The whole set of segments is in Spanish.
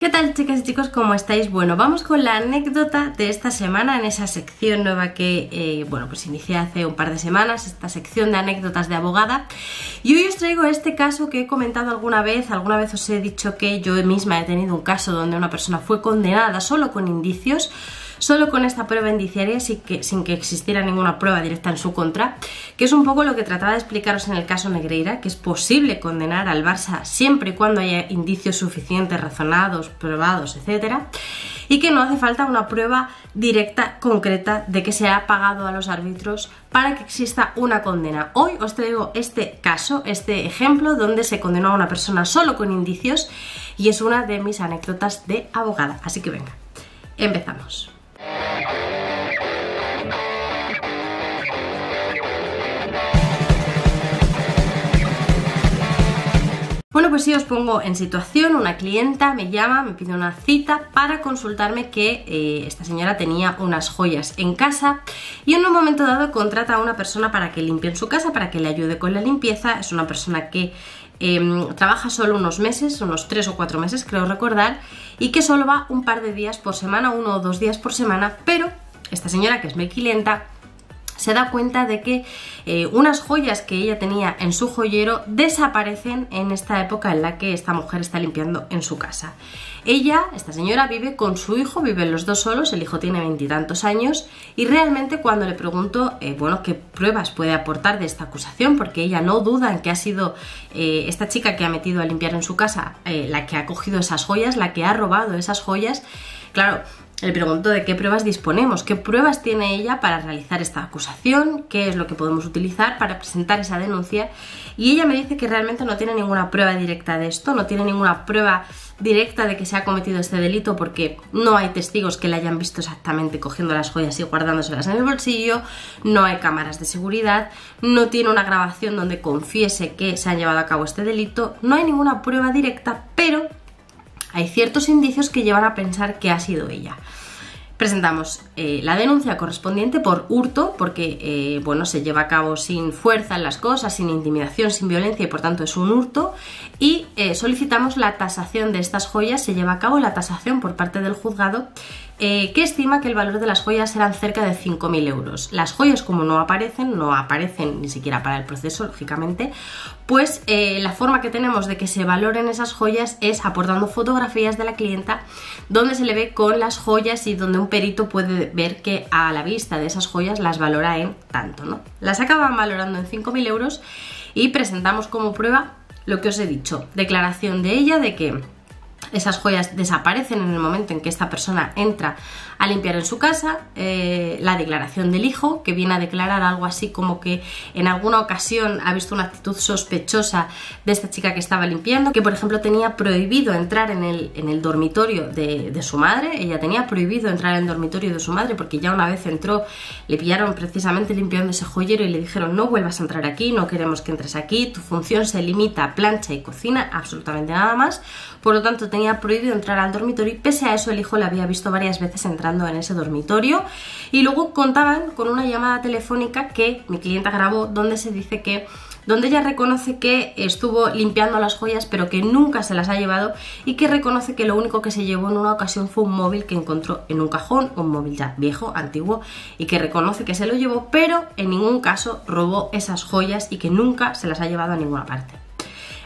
¿Qué tal, chicas y chicos? ¿Cómo estáis? Bueno, vamos con la anécdota de esta semana en esa sección nueva que, pues inicié hace un par de semanas, esta sección de anécdotas de abogada. Y hoy os traigo este caso que he comentado alguna vez os he dicho que yo misma he tenido un caso donde una persona fue condenada solo con indicios, solo con esta prueba indiciaria sin que existiera ninguna prueba directa en su contra, que es un poco lo que trataba de explicaros en el caso Negreira, que es posible condenar al Barça siempre y cuando haya indicios suficientes, razonados, probados, etcétera, y que no hace falta una prueba directa, concreta, de que se ha pagado a los árbitros para que exista una condena. Hoy os traigo este caso, este ejemplo, donde se condenó a una persona solo con indicios, y es una de mis anécdotas de abogada. Así que venga, empezamos. Bueno, pues sí, os pongo en situación. Una clienta me llama, me pide una cita para consultarme que esta señora tenía unas joyas en casa y en un momento dado contrata a una persona para que limpie en su casa, para que le ayude con la limpieza. Es una persona que trabaja solo unos meses, unos 3 o 4 meses creo recordar, y que solo va un par de días por semana, 1 o 2 días por semana, pero esta señora, que es mi clienta, se da cuenta de que unas joyas que ella tenía en su joyero desaparecen en esta época en la que esta mujer está limpiando en su casa. Ella, esta señora, vive con su hijo, viven los dos solos, el hijo tiene 20 y tantos años, y realmente cuando le pregunto qué pruebas puede aportar de esta acusación, porque ella no duda en que ha sido esta chica que ha metido a limpiar en su casa la que ha cogido esas joyas, la que ha robado esas joyas, claro, le pregunto de qué pruebas disponemos, qué pruebas tiene ella para realizar esta acusación, qué es lo que podemos utilizar para presentar esa denuncia, y ella me dice que realmente no tiene ninguna prueba directa de esto, no tiene ninguna prueba directa de que se ha cometido este delito, porque no hay testigos que la hayan visto exactamente cogiendo las joyas y guardándoselas en el bolsillo, no hay cámaras de seguridad, no tiene una grabación donde confiese que se ha llevado a cabo este delito, no hay ninguna prueba directa, pero hay ciertos indicios que llevan a pensar que ha sido ella. Presentamos la denuncia correspondiente por hurto, porque se lleva a cabo sin fuerza en las cosas, sin intimidación, sin violencia, y por tanto es un hurto, y solicitamos la tasación de estas joyas. Se lleva a cabo la tasación por parte del juzgado, que estima que el valor de las joyas eran cerca de 5.000 euros. Las joyas, como no aparecen ni siquiera para el proceso, lógicamente, pues la forma que tenemos de que se valoren esas joyas es aportando fotografías de la clienta donde se le ve con las joyas y donde un perito puede ver que a la vista de esas joyas las valora en tanto, ¿no? Las acaban valorando en 5.000 euros y presentamos como prueba lo que os he dicho, declaración de ella de que esas joyas desaparecen en el momento en que esta persona entra a limpiar en su casa, la declaración del hijo, que viene a declarar algo así como que en alguna ocasión ha visto una actitud sospechosa de esta chica que estaba limpiando, que por ejemplo tenía prohibido entrar en el dormitorio de su madre. Ella tenía prohibido entrar en el dormitorio de su madre porque ya una vez entró, le pillaron precisamente limpiando ese joyero y le dijeron: no vuelvas a entrar aquí, no queremos que entres aquí, tu función se limita a plancha y cocina, absolutamente nada más. Por lo tanto tenía prohibido entrar al dormitorio, y pese a eso el hijo la había visto varias veces entrando en ese dormitorio. Y luego contaban con una llamada telefónica que mi clienta grabó, donde ella reconoce que estuvo limpiando las joyas pero que nunca se las ha llevado, y que reconoce que lo único que se llevó en una ocasión fue un móvil que encontró en un cajón, un móvil ya viejo, antiguo, y que reconoce que se lo llevó, pero en ningún caso robó esas joyas y que nunca se las ha llevado a ninguna parte.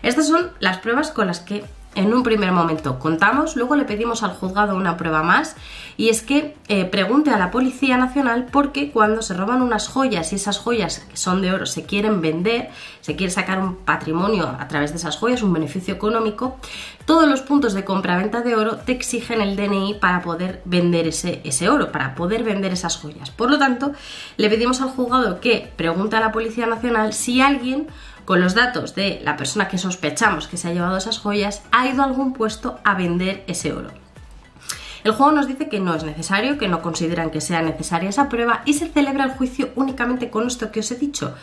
Estas son las pruebas con las que en un primer momento contamos. Luego le pedimos al juzgado una prueba más, y es que pregunte a la Policía Nacional, porque cuando se roban unas joyas y esas joyas que son de oro se quieren vender, se quiere sacar un patrimonio a través de esas joyas, un beneficio económico, todos los puntos de compra-venta de oro te exigen el DNI para poder vender ese oro, para poder vender esas joyas. Por lo tanto, le pedimos al juzgado que pregunte a la Policía Nacional si alguien con los datos de la persona que sospechamos que se ha llevado esas joyas ha ido a algún puesto a vender ese oro. El juez nos dice que no es necesario, que no consideran que sea necesaria esa prueba, y se celebra el juicio únicamente con esto que os he dicho.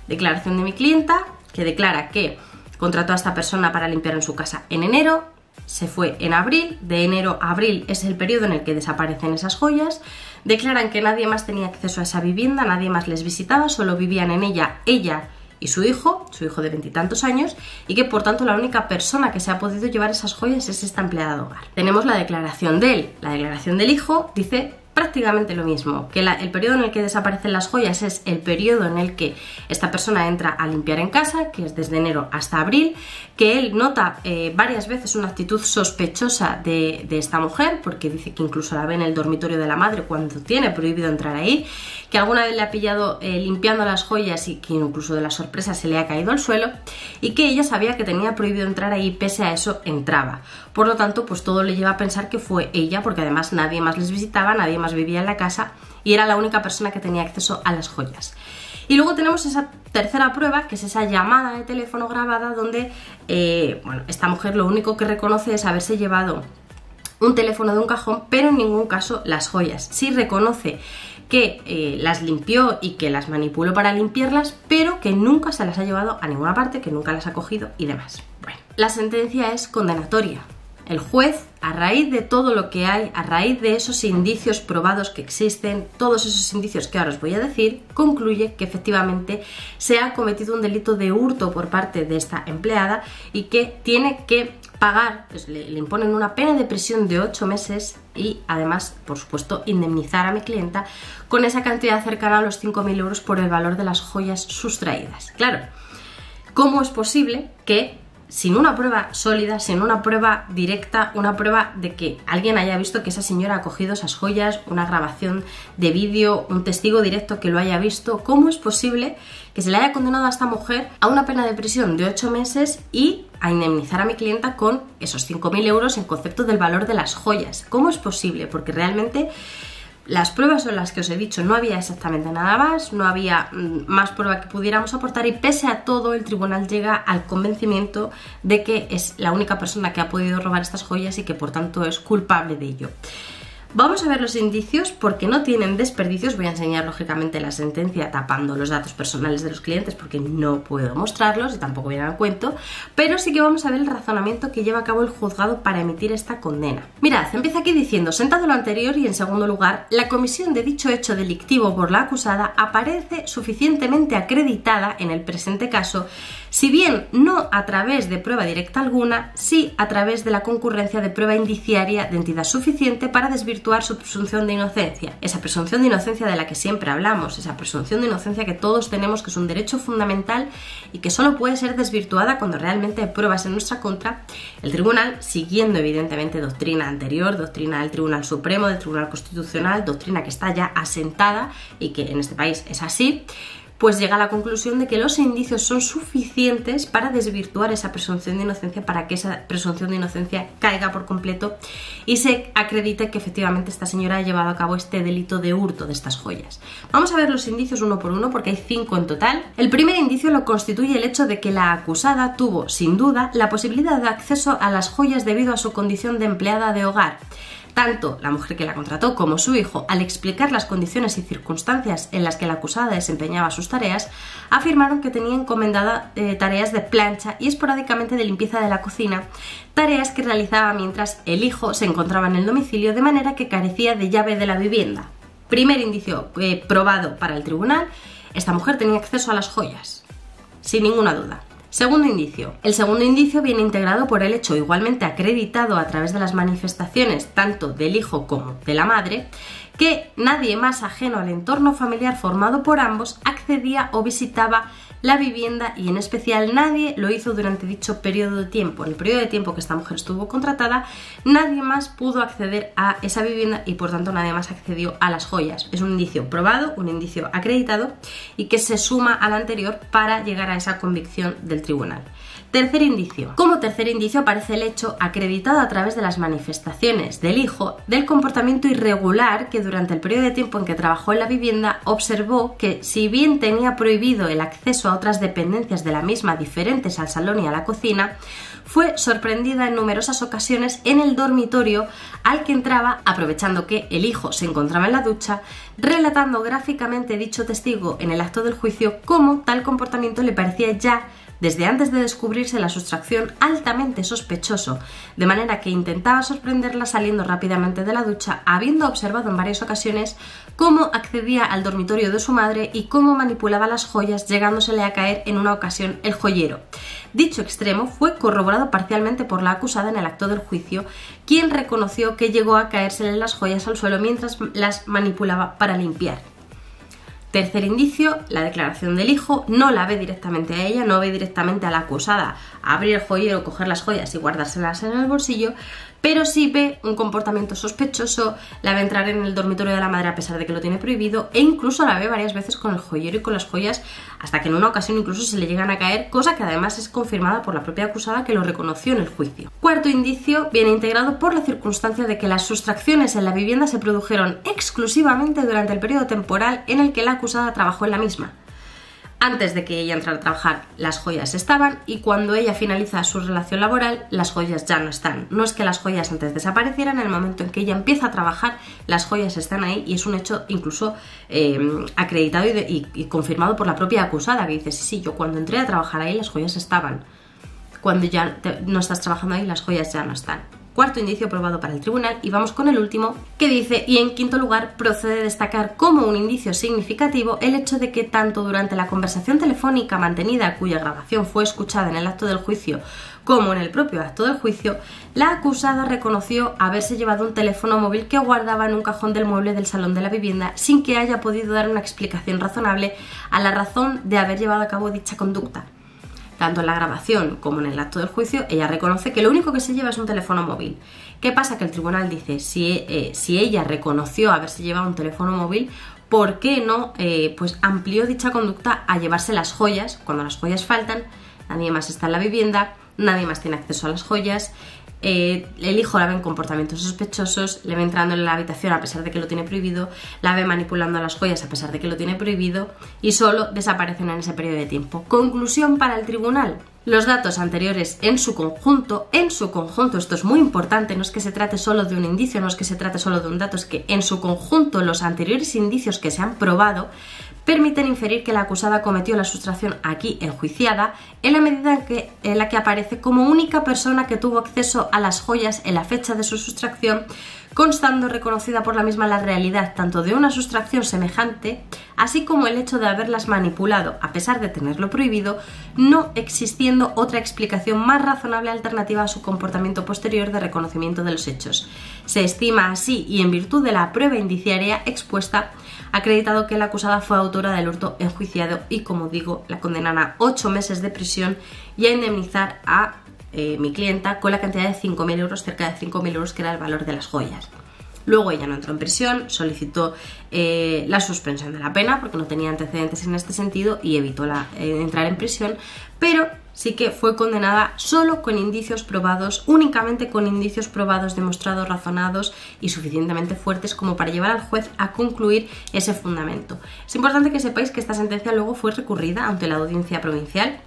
Declaración de mi clienta, que declara que contrató a esta persona para limpiar en su casa en enero, se fue en abril, de enero a abril es el periodo en el que desaparecen esas joyas. Declaran que nadie más tenía acceso a esa vivienda, nadie más les visitaba, solo vivían en ella y su hijo de 20 y tantos años, y que por tanto la única persona que se ha podido llevar esas joyas es esta empleada de hogar. Tenemos la declaración de él. La declaración del hijo dice prácticamente lo mismo, que el periodo en el que desaparecen las joyas es el periodo en el que esta persona entra a limpiar en casa, que es desde enero hasta abril, que él nota varias veces una actitud sospechosa de esta mujer, porque dice que incluso la ve en el dormitorio de la madre cuando tiene prohibido entrar ahí, que alguna vez le ha pillado limpiando las joyas y que incluso de la sorpresa se le ha caído al suelo, y que ella sabía que tenía prohibido entrar ahí, pese a eso entraba. Por lo tanto, pues todo le lleva a pensar que fue ella, porque además nadie más les visitaba, nadie más vivía en la casa y era la única persona que tenía acceso a las joyas. Y luego tenemos esa tercera prueba, que es esa llamada de teléfono grabada donde esta mujer lo único que reconoce es haberse llevado un teléfono de un cajón, pero en ningún caso las joyas. Sí reconoce que las limpió y que las manipuló para limpiarlas, pero que nunca se las ha llevado a ninguna parte, que nunca las ha cogido y demás. Bueno, la sentencia es condenatoria. El juez, a raíz de todo lo que hay, a raíz de esos indicios probados que existen, todos esos indicios que ahora os voy a decir, concluye que efectivamente se ha cometido un delito de hurto por parte de esta empleada y que tiene que pagar, pues le imponen una pena de prisión de 8 meses y además, por supuesto, indemnizar a mi clienta con esa cantidad cercana a los 5.000 euros por el valor de las joyas sustraídas. Claro, ¿cómo es posible que sin una prueba sólida, sin una prueba directa, una prueba de que alguien haya visto que esa señora ha cogido esas joyas, una grabación de vídeo, un testigo directo que lo haya visto, cómo es posible que se le haya condenado a esta mujer a una pena de prisión de 8 meses y a indemnizar a mi clienta con esos 5.000 euros en concepto del valor de las joyas? ¿Cómo es posible? Porque realmente las pruebas son las que os he dicho, no había exactamente nada más, no había más prueba que pudiéramos aportar y pese a todo el tribunal llega al convencimiento de que es la única persona que ha podido robar estas joyas y que por tanto es culpable de ello. Vamos a ver los indicios porque no tienen desperdicios. Voy a enseñar lógicamente la sentencia tapando los datos personales de los clientes porque no puedo mostrarlos y tampoco viene al cuento, pero sí que vamos a ver el razonamiento que lleva a cabo el juzgado para emitir esta condena. Mirad, empieza aquí diciendo: sentado lo anterior y en segundo lugar, la comisión de dicho hecho delictivo por la acusada aparece suficientemente acreditada en el presente caso, si bien no a través de prueba directa alguna, sí a través de la concurrencia de prueba indiciaria de entidad suficiente para desvirtuar su presunción de inocencia. Esa presunción de inocencia de la que siempre hablamos, esa presunción de inocencia que todos tenemos, que es un derecho fundamental y que solo puede ser desvirtuada cuando realmente hay pruebas en nuestra contra. El tribunal, siguiendo evidentemente doctrina anterior, doctrina del Tribunal Supremo, del Tribunal Constitucional, doctrina que está ya asentada y que en este país es así, pues llega a la conclusión de que los indicios son suficientes para desvirtuar esa presunción de inocencia, para que esa presunción de inocencia caiga por completo y se acredite que efectivamente esta señora ha llevado a cabo este delito de hurto de estas joyas. Vamos a ver los indicios uno por uno porque hay 5 en total. El primer indicio lo constituye el hecho de que la acusada tuvo, sin duda, la posibilidad de acceso a las joyas debido a su condición de empleada de hogar. Tanto la mujer que la contrató como su hijo, al explicar las condiciones y circunstancias en las que la acusada desempeñaba sus tareas, afirmaron que tenía encomendada tareas de plancha y esporádicamente de limpieza de la cocina, tareas que realizaba mientras el hijo se encontraba en el domicilio, de manera que carecía de llave de la vivienda. Primer indicio probado para el tribunal: esta mujer tenía acceso a las joyas, sin ninguna duda. Segundo indicio. El segundo indicio viene integrado por el hecho, igualmente acreditado a través de las manifestaciones tanto del hijo como de la madre, que nadie más ajeno al entorno familiar formado por ambos accedía o visitaba la vivienda y en especial nadie lo hizo durante dicho periodo de tiempo. En el periodo de tiempo que esta mujer estuvo contratada, nadie más pudo acceder a esa vivienda y por tanto nadie más accedió a las joyas. Es un indicio probado, un indicio acreditado y que se suma al anterior para llegar a esa convicción del tribunal. Tercer indicio. Como tercer indicio aparece el hecho, acreditado a través de las manifestaciones del hijo, del comportamiento irregular que durante el periodo de tiempo en que trabajó en la vivienda observó que, si bien tenía prohibido el acceso a otras dependencias de la misma diferentes al salón y a la cocina, fue sorprendida en numerosas ocasiones en el dormitorio al que entraba, aprovechando que el hijo se encontraba en la ducha, relatando gráficamente dicho testigo en el acto del juicio cómo tal comportamiento le parecía ya desde antes de descubrirse la sustracción altamente sospechoso, de manera que intentaba sorprenderla saliendo rápidamente de la ducha, habiendo observado en varias ocasiones cómo accedía al dormitorio de su madre y cómo manipulaba las joyas, llegándosele a caer en una ocasión el joyero. Dicho extremo fue corroborado parcialmente por la acusada en el acto del juicio, quien reconoció que llegó a caérsele las joyas al suelo mientras las manipulaba para limpiar. Tercer indicio, la declaración del hijo. No la ve directamente a ella, no ve directamente a la acusada abrir el joyero, coger las joyas y guardárselas en el bolsillo, pero sí ve un comportamiento sospechoso, la ve entrar en el dormitorio de la madre a pesar de que lo tiene prohibido, e incluso la ve varias veces con el joyero y con las joyas, hasta que en una ocasión incluso se le llegan a caer, cosa que además es confirmada por la propia acusada, que lo reconoció en el juicio. Cuarto indicio viene integrado por la circunstancia de que las sustracciones en la vivienda se produjeron exclusivamente durante el periodo temporal en el que la acusada trabajó en la misma. Antes de que ella entrara a trabajar, las joyas estaban, y cuando ella finaliza su relación laboral, las joyas ya no están. No es que las joyas antes desaparecieran, en el momento en que ella empieza a trabajar, las joyas están ahí, y es un hecho incluso acreditado y confirmado por la propia acusada, que dice, sí, yo cuando entré a trabajar ahí las joyas estaban. Cuando ya no estás trabajando ahí, las joyas ya no están. Cuarto indicio probado para el tribunal, y vamos con el último, que dice: y en quinto lugar procede destacar como un indicio significativo el hecho de que tanto durante la conversación telefónica mantenida, cuya grabación fue escuchada en el acto del juicio, como en el propio acto del juicio, la acusada reconoció haberse llevado un teléfono móvil que guardaba en un cajón del mueble del salón de la vivienda, sin que haya podido dar una explicación razonable a la razón de haber llevado a cabo dicha conducta. Tanto en la grabación como en el acto del juicio, ella reconoce que lo único que se lleva es un teléfono móvil. ¿Qué pasa? Que el tribunal dice, si ella reconoció haberse llevado un teléfono móvil, ¿por qué no pues amplió dicha conducta a llevarse las joyas? Cuando las joyas faltan, nadie más está en la vivienda, nadie más tiene acceso a las joyas. El hijo la ve en comportamientos sospechosos, le ve entrando en la habitación a pesar de que lo tiene prohibido, la ve manipulando las joyas a pesar de que lo tiene prohibido, y solo desaparecen en ese periodo de tiempo. Conclusión para el tribunal: los datos anteriores en su conjunto, esto es muy importante, no es que se trate solo de un indicio, no es que se trate solo de un dato, es que en su conjunto los anteriores indicios que se han probado permiten inferir que la acusada cometió la sustracción aquí enjuiciada en la medida en la que aparece como única persona que tuvo acceso a las joyas en la fecha de su sustracción, constando reconocida por la misma la realidad tanto de una sustracción semejante, así como el hecho de haberlas manipulado a pesar de tenerlo prohibido, no existiendo otra explicación más razonable alternativa a su comportamiento posterior de reconocimiento de los hechos. Se estima así, y en virtud de la prueba indiciaria expuesta, acreditado que la acusada fue autora del hurto enjuiciado, y, como digo, la condenan a 8 meses de prisión y a indemnizar a mi clienta con la cantidad de 5.000 euros, cerca de 5.000 euros, que era el valor de las joyas. Luego ella no entró en prisión, solicitó la suspensión de la pena porque no tenía antecedentes en este sentido y evitó entrar en prisión, pero sí que fue condenada solo con indicios probados, únicamente con indicios probados, demostrados, razonados y suficientemente fuertes como para llevar al juez a concluir ese fundamento. Es importante que sepáis que esta sentencia luego fue recurrida ante la audiencia provincial.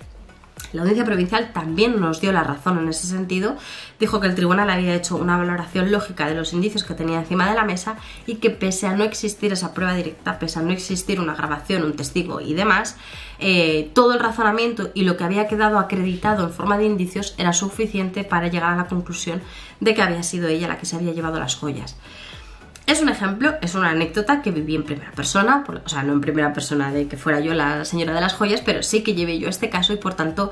La audiencia provincial también nos dio la razón en ese sentido, dijo que el tribunal había hecho una valoración lógica de los indicios que tenía encima de la mesa y que pese a no existir esa prueba directa, pese a no existir una grabación, un testigo y demás, todo el razonamiento y lo que había quedado acreditado en forma de indicios era suficiente para llegar a la conclusión de que había sido ella la que se había llevado las joyas. Es un ejemplo, es una anécdota que viví en primera persona, o sea, no en primera persona de que fuera yo la señora de las joyas, pero sí que llevé yo este caso y por tanto,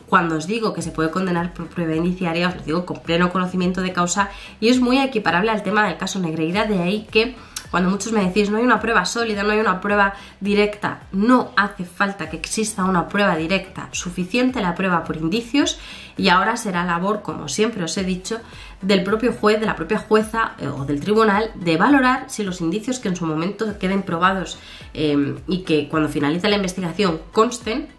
cuando os digo que se puede condenar por prueba indiciaria, os lo digo con pleno conocimiento de causa y es muy equiparable al tema del caso Negreira, de ahí que cuando muchos me decís no hay una prueba sólida, no hay una prueba directa, no hace falta que exista una prueba directa, suficiente la prueba por indicios y ahora será labor, como siempre os he dicho, del propio juez, de la propia jueza o del tribunal de valorar si los indicios que en su momento queden probados y que cuando finalice la investigación consten,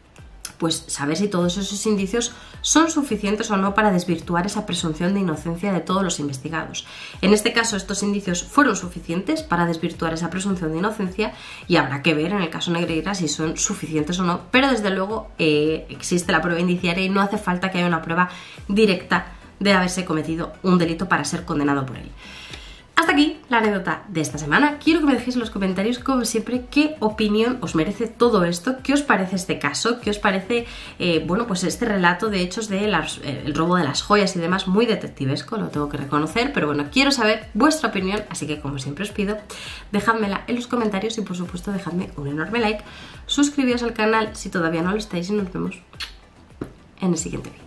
pues saber si todos esos indicios son suficientes o no para desvirtuar esa presunción de inocencia de todos los investigados. En este caso, estos indicios fueron suficientes para desvirtuar esa presunción de inocencia y habrá que ver en el caso Negreira si son suficientes o no, pero desde luego existe la prueba indiciaria y no hace falta que haya una prueba directa de haberse cometido un delito para ser condenado por él. Hasta aquí la anécdota de esta semana. Quiero que me dejéis en los comentarios, como siempre, qué opinión os merece todo esto, qué os parece este caso, qué os parece, bueno, pues este relato de hechos de el robo de las joyas y demás, muy detectivesco, lo tengo que reconocer, pero bueno, quiero saber vuestra opinión, así que como siempre os pido, dejádmela en los comentarios y por supuesto dejadme un enorme like, suscribíos al canal si todavía no lo estáis y nos vemos en el siguiente vídeo.